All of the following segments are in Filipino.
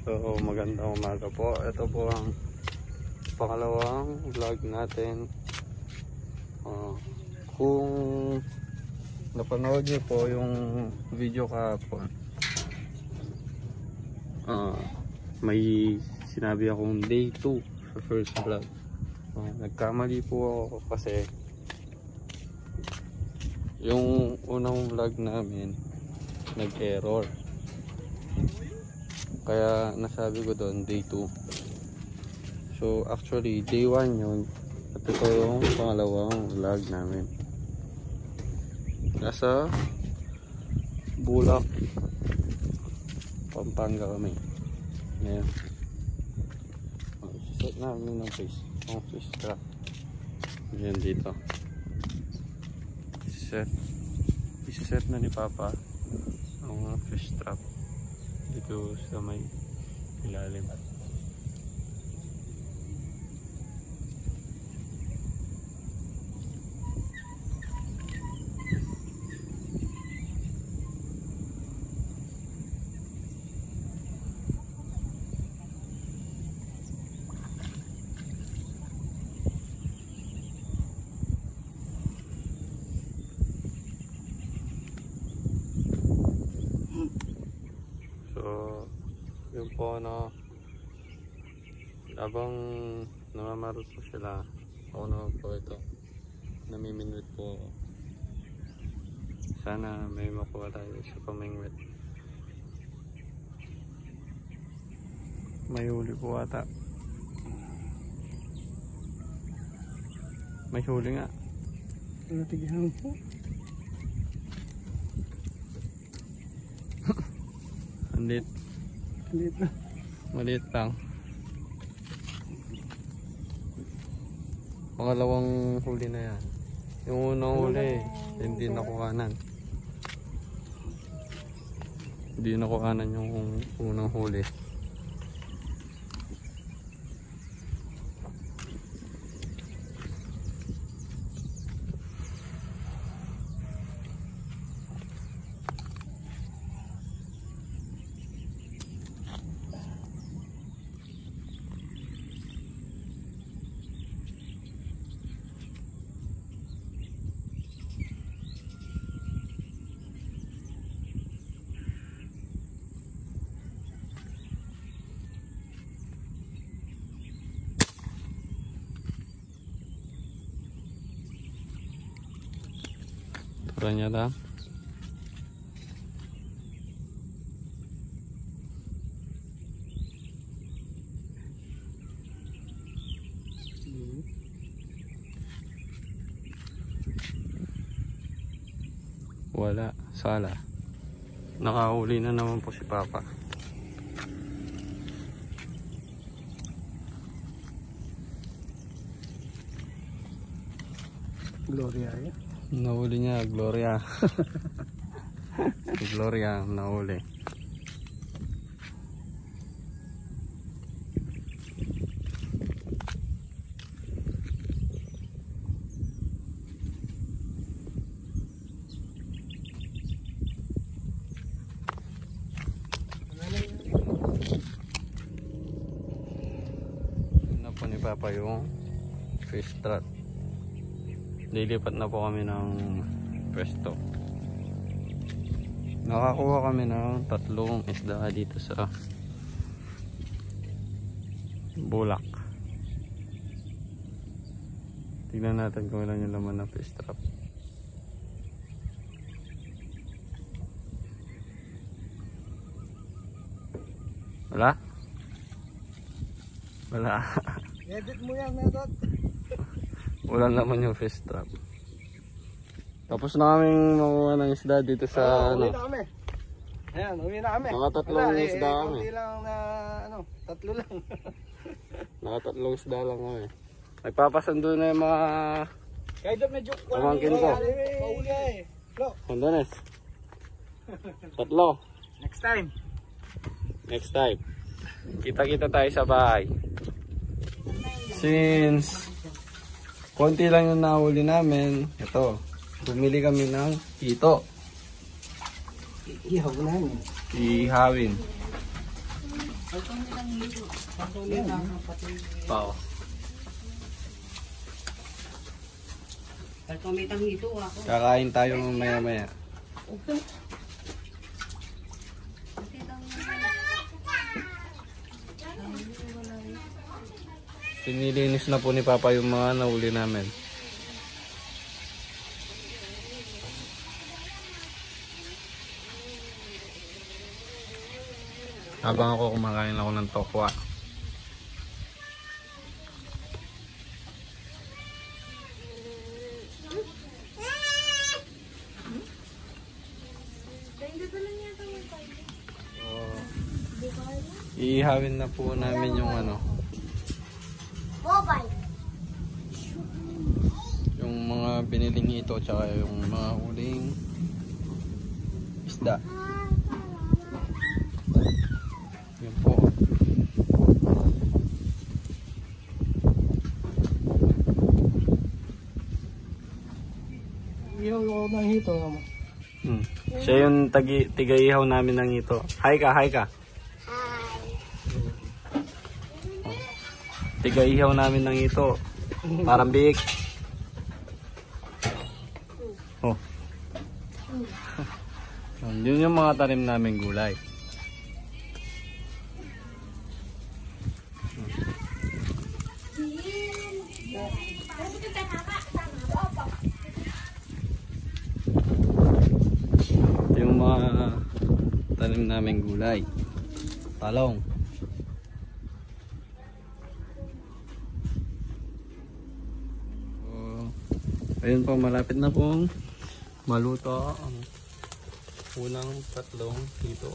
So magandang umaga po. Ito po ang pangalawang vlog natin. Kung napanood niyo po yung video kahapon, may sinabi akong day 2 sa first vlog. Nagkamali po ako kasi yung unang vlog namin nag-error. Kaya nasabi ko doon day 2. So actually day 1 yun. At ito yung pangalawang vlog namin. Nasa Bulac, Pampanga kami. Ngayon set namin ng fish. Ang fish trap. Yan dito. Set na ni Papa ang fish trap dito sa may ilalim. Yun po, no, habang namamarot po sila, ako naman po ito, namiminwit po ako. Sana may makuha tayo sa pamingwit. May huli po ata. May huli nga. Natigihan po. Andit. Maliit lang. Pangalawang huli na yan. Yung unang huli hindi nakuhanan. Hindi nakuhanan yung unang huli. Turanya lang. Wala, sala. Nakahuli na naman po si Papa. Gloria ya. Nahuli niya, Gloria. Gloria, nahuli. Yun na po ni Papa yung fish trap. Lilipat na po kami ng pwesto. Nakakuha kami ng 3 isda dito sa Bulac. Tignan natin kung ilan yung laman ng fish trap. Wala? Wala. Edit mo yan, Medot. Wala naman yung fish trap. Tapos na kaming makuha ng isda dito sa uwi na kami. Ayan, uwi na kami. Mga 3 isda kami. Kunti lang na, 3 lang. Mga 3 isda lang kami. Nagpapasundo na yung mga Kahit medyo pamangkin ko. Pauli eh. Hondones. 3. Next time. Next time. Kita-kita tayo sa bahay. Since konti lang yung nahuli namin, ito, bumili kami ng hito. Ihaw namin. Ihawin. Pao. Kakain tayo maya-maya. Pinilinis na po ni Papa yung mga nahuli namin. Habang ako kumakain ako ng tokwa. Iihawin na po namin yung ano. Yung mga biniling ito tsaka yung mga huling isda. Yun po. Ihaw ko ng hito naman. Siya yung tiga-ihaw namin ng ito. Hi ka, hi ka. Tiga-ihaw namin ng ito. Parang big. Oh. Yun yung mga tanim naming gulay. Yung mga tanim naming gulay. Talong. Ayun po, malapit na pong maluto ang unang tatlong hito.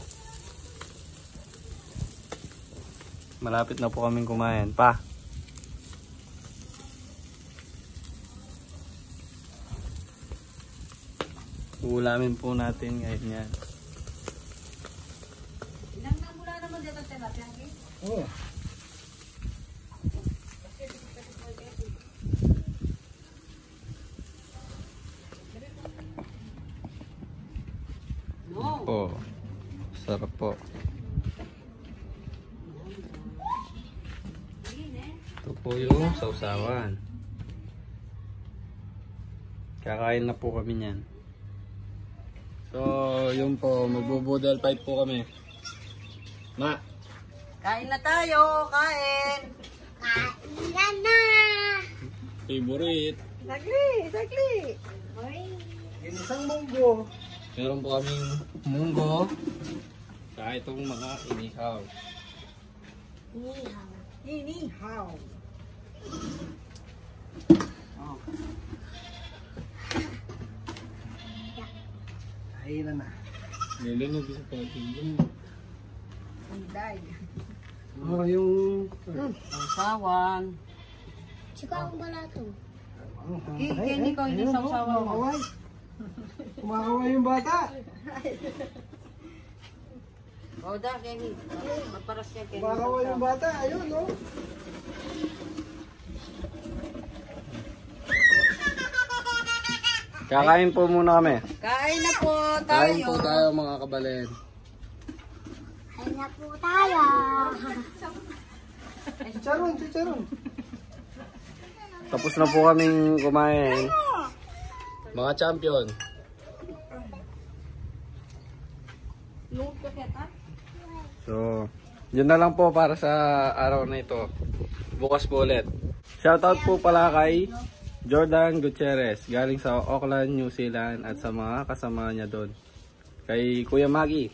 Malapit na po kaming kumain. Pa! Uulamin po natin ngayon yan. Ilang na mula naman dito ang tilapia? Oo. Po. Sarap po. Ito po yung sausawan. Kakain na po kami niyan. So, yun po. Magbubudel fight po kami. Ma! Kain na tayo! Kain! Yan na! Favorite. Sagli! Ginisang munggo. Meron po kaming munggo. Saka itong mga inihaw. Inihaw! Kailan na. Nilinog sa pagkain. Anday! Oh, yung... Sausawan! Chika akong balato. Hindi ko hindi sausawan mo. Kumakaway. Kumakaway yung bata. O da, Kenny. Magparas siya, Kenny. Kumakaway yung bata. Ayun, no? Kakain po muna kami. Kain na po tayo! Kain po tayo mga kabalin. Ay na po tayo. Chicharon, chicharon. Tapos na po kaming kumain. Mga champion. So, yun na lang po para sa araw na ito. Bukas po ulit. Shoutout po pala kay Jordan Gutierrez, galing sa Auckland, New Zealand, at sa mga kasama niya doon. Kay Kuya Maggie.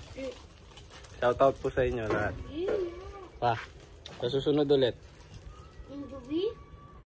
Shoutout po sa inyo lahat. Pa, sa susunod ulit. Yung gabi,